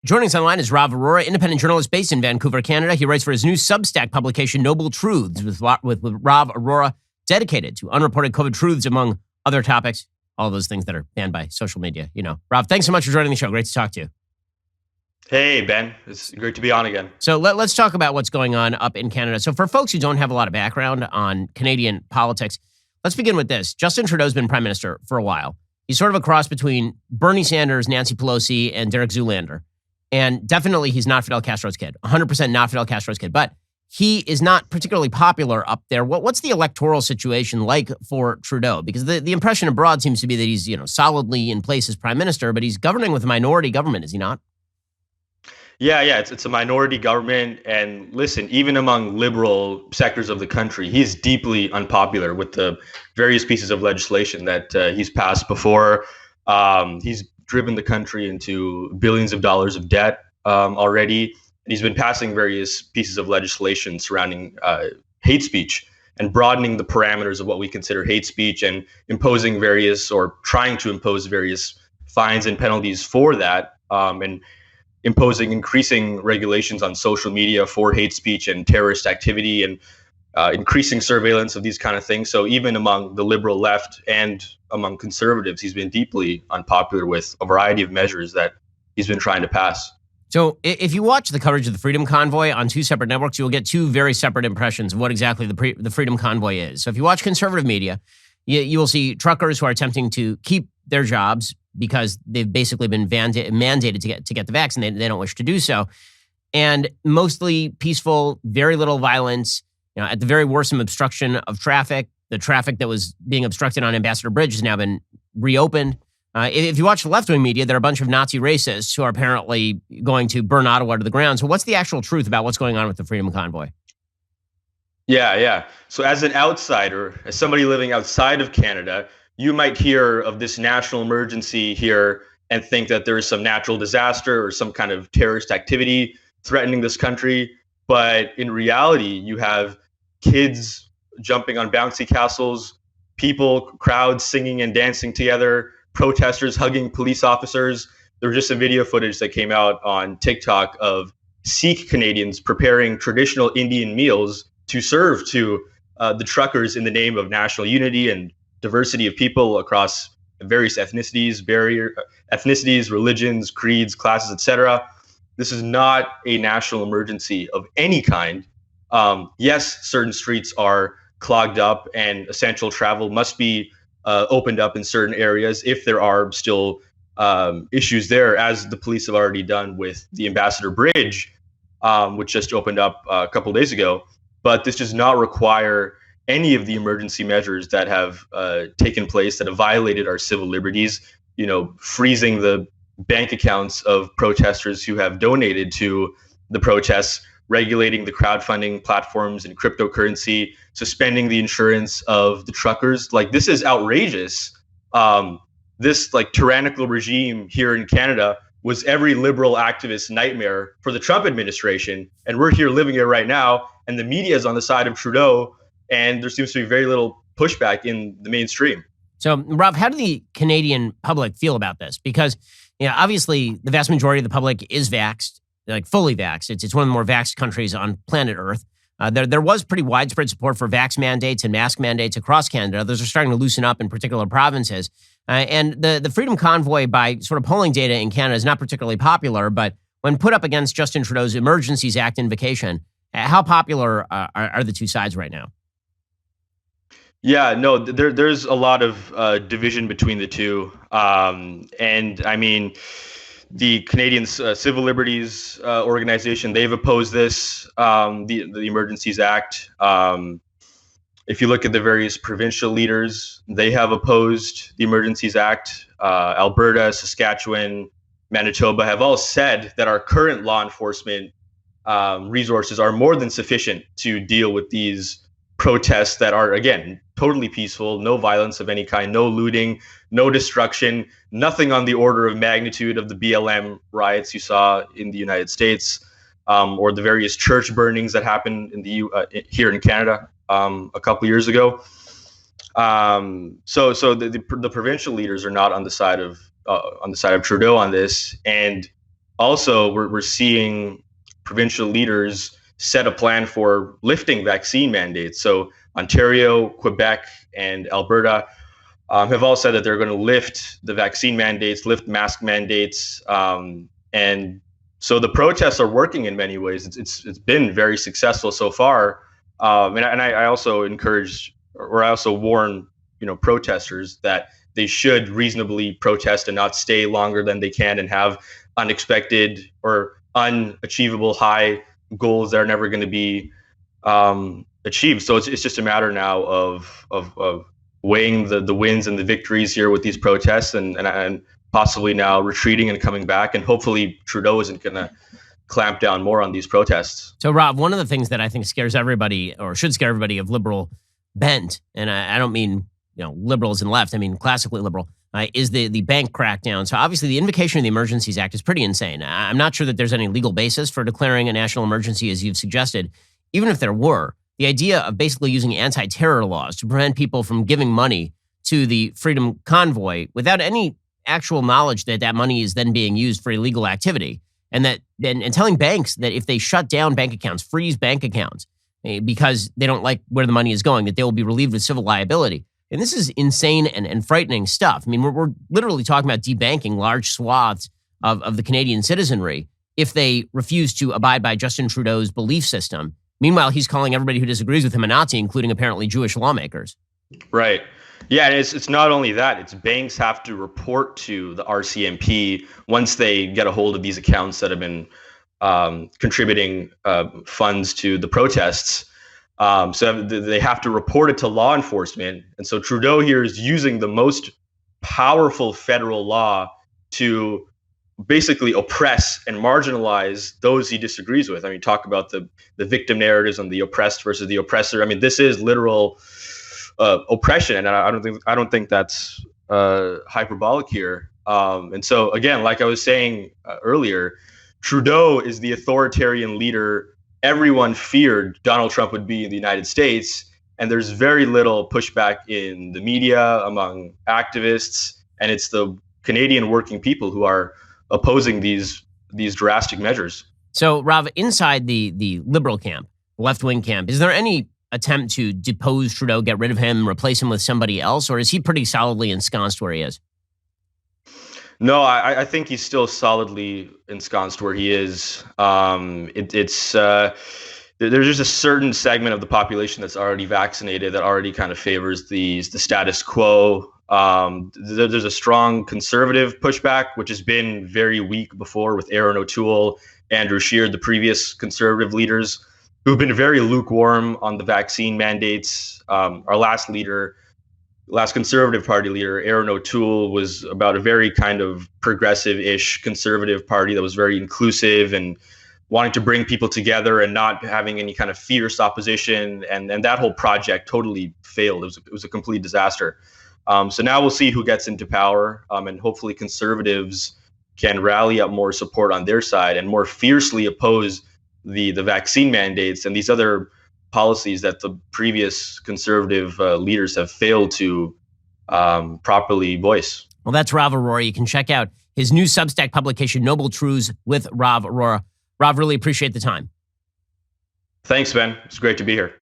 Joining us online is Rav Arora, independent journalist based in Vancouver, Canada. He writes for his new Substack publication, Noble Truths, with Rav Arora, dedicated to unreported COVID truths, among other topics, all those things that are banned by social media. You know, Rav, thanks so much for joining the show. Great to talk to you. Hey, Ben. It's great to be on again. So let's talk about what's going on up in Canada. So for folks who don't have a lot of background on Canadian politics, let's begin with this. Justin Trudeau's been prime minister for a while. He's sort of a cross between Bernie Sanders, Nancy Pelosi, and Derek Zoolander. And definitely he's not Fidel Castro's kid, 100% not Fidel Castro's kid, but he is not particularly popular up there. What's the electoral situation like for Trudeau? Because the impression abroad seems to be that he's, solidly in place as prime minister, but he's governing with a minority government, is he not? Yeah, it's a minority government. And listen, even among liberal sectors of the country, he's deeply unpopular with the various pieces of legislation that he's passed before. He's driven the country into billions of dollars of debt already. And he's been passing various pieces of legislation surrounding hate speech and broadening the parameters of what we consider hate speech and imposing various or trying to impose various fines and penalties for that, and imposing increasing regulations on social media for hate speech and terrorist activity, and increasing surveillance of these kind of things. So even among the liberal left and among conservatives, he's been deeply unpopular with a variety of measures that he's been trying to pass. So if you watch the coverage of the Freedom Convoy on two separate networks, you will get two very separate impressions of what exactly the Freedom Convoy is. So if you watch conservative media, you will see truckers who are attempting to keep their jobs because they've basically been mandated to get the vaccine. They don't wish to do so. And mostly peaceful, very little violence. At the very worst, some obstruction of traffic. The traffic that was being obstructed on Ambassador Bridge has now been reopened. If you watch the left-wing media, there are a bunch of Nazi racists who are apparently going to burn Ottawa to the ground. So what's the actual truth about what's going on with the Freedom Convoy? Yeah. So as an outsider, as somebody living outside of Canada, you might hear of this national emergency here and think that there is some natural disaster or some kind of terrorist activity threatening this country. But in reality, you have kids jumping on bouncy castles, crowds singing and dancing together, protesters hugging police officers. There was just some video footage that came out on TikTok of Sikh Canadians preparing traditional Indian meals to serve to the truckers in the name of national unity and diversity of people across various ethnicities, religions, creeds, classes, etc. This is not a national emergency of any kind. Yes, certain streets are clogged up and essential travel must be opened up in certain areas if there are still issues there, as the police have already done with the Ambassador Bridge, which just opened up a couple of days ago. But this does not require any of the emergency measures that have taken place that have violated our civil liberties, freezing the bank accounts of protesters who have donated to the protests, regulating the crowdfunding platforms and cryptocurrency, suspending the insurance of the truckers. Like, this is outrageous. This tyrannical regime here in Canada was every liberal activist's nightmare for the Trump administration. And we're here living it right now. And the media is on the side of Trudeau. And there seems to be very little pushback in the mainstream. So, Rav, how do the Canadian public feel about this? Because, obviously, the vast majority of the public is vaxxed, fully vaxxed. It's one of the more vaxxed countries on planet Earth. There was pretty widespread support for vax mandates and mask mandates across Canada. Those are starting to loosen up in particular provinces. And the Freedom Convoy, by sort of polling data in Canada, is not particularly popular. But when put up against Justin Trudeau's Emergencies Act invocation, how popular are the two sides right now? Yeah, no, there's a lot of division between the two. And I mean, the Canadian Civil Liberties Organization, they've opposed this, the Emergencies Act. If you look at the various provincial leaders, they have opposed the Emergencies Act. Alberta, Saskatchewan, Manitoba have all said that our current law enforcement resources are more than sufficient to deal with these protests that are, again, totally peaceful, no violence of any kind, no looting, no destruction, nothing on the order of magnitude of the BLM riots you saw in the United States, or the various church burnings that happened in here in Canada a couple years ago. So the provincial leaders are not on the side of Trudeau on this, and also we're seeing provincial leaders set a plan for lifting vaccine mandates. So Ontario, Quebec, and Alberta have all said that they're going to lift the vaccine mandates, lift mask mandates, and so the protests are working in many ways. It's been very successful so far, and I also encourage, or I also warn, protesters that they should reasonably protest and not stay longer than they can and have unexpected or unachievable high goals that are never going to be achieved. So it's just a matter now of weighing the wins and the victories here with these protests, and possibly now retreating and coming back, and hopefully Trudeau isn't going to clamp down more on these protests. So, Rob, one of the things that I think scares everybody, or should scare everybody, of liberal bent, and I don't mean liberals and left, I mean classically liberal, is the bank crackdown. So obviously the Invocation of the Emergencies Act is pretty insane. I'm not sure that there's any legal basis for declaring a national emergency, as you've suggested. Even if there were, the idea of basically using anti-terror laws to prevent people from giving money to the Freedom Convoy without any actual knowledge that that money is then being used for illegal activity, and telling banks that if they shut down bank accounts, freeze bank accounts, because they don't like where the money is going, that they will be relieved of civil liability. And this is insane and frightening stuff. I mean, we're literally talking about debanking large swaths of the Canadian citizenry if they refuse to abide by Justin Trudeau's belief system. Meanwhile, he's calling everybody who disagrees with him a Nazi, including apparently Jewish lawmakers. Right. Yeah, and it's not only that. It's banks have to report to the RCMP once they get a hold of these accounts that have been contributing funds to the protests. So they have to report it to law enforcement. And so Trudeau here is using the most powerful federal law to basically oppress and marginalize those he disagrees with. I mean, talk about the victim narratives and the oppressed versus the oppressor. I mean, this is literal oppression, and I don't think that's hyperbolic here. And so again, like I was saying earlier, Trudeau is the authoritarian leader everyone feared Donald Trump would be in the United States, and there's very little pushback in the media, among activists, and it's the Canadian working people who are opposing these drastic measures. So, Rav, inside the liberal camp, left-wing camp, is there any attempt to depose Trudeau, get rid of him, replace him with somebody else, or is he pretty solidly ensconced where he is? No, I think he's still solidly ensconced where he is. There's just a certain segment of the population that's already vaccinated that already kind of favors the status quo. There's a strong conservative pushback, which has been very weak before, with Aaron O'Toole, Andrew Scheer, the previous conservative leaders, who've been very lukewarm on the vaccine mandates. Our last Conservative Party leader, Aaron O'Toole, was about a very kind of progressive-ish conservative party that was very inclusive and wanting to bring people together and not having any kind of fierce opposition. And that whole project totally failed. It was a complete disaster. So now we'll see who gets into power, and hopefully conservatives can rally up more support on their side and more fiercely oppose the vaccine mandates and these other policies that the previous conservative leaders have failed to properly voice. Well, that's Rav Arora. You can check out his new Substack publication, Noble Truths with Rav Arora. Rav, really appreciate the time. Thanks, Ben. It's great to be here.